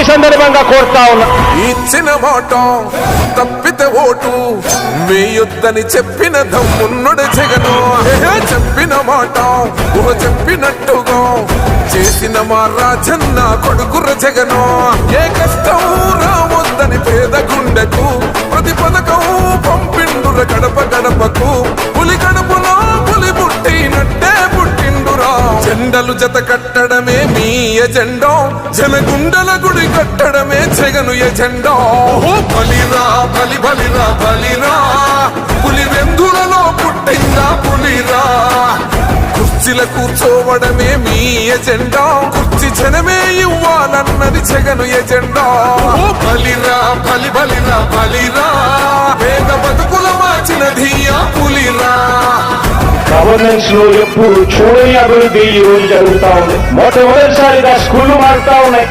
సందర్భంగా కోరుతా ఉన్నా. ఇచ్చిన మాట తప్పితే ఓటు వేయొద్దని చెప్పిన దమ్మున్నడు జగను. చెప్పిన మాట చెప్పినట్టుగా చేసిన మా రాజన్న కొడుకుర జగను. ఏ కష్టం రావద్దని పేద గుండెకు ప్రతి పథకం పంపిండుర గడప గడపకు. పులి గడపలో పులి పుట్టినట్టే పుట్టిండురా. జెండలు జత కట్టడమే మీ ఎజెండా, జనగుండల గుడి కట్టడమే జగను ఎజెండా. బలిరా బలి బలిరా బలిరా, పులి వెందులలో పుట్టిందా పులిరా. కుర్చీల కూర్చోవడమే మీ ఎజెండా, కుర్చీ జనమే ఇవ్వాలన్నది జగను ఎజెండా. బలిరా బలి బలిరా బలిరా, పేద బతుకుల మార్చినది ఆ పులిరా. గవర్నెన్స్ లో ఎప్పుడు చూడని అభివృద్ధి ఈ రోజు జరుగుతా ఉంది. మొట్టమొదటిసారిగా స్కూళ్లు మారుతా ఉన్నాయి.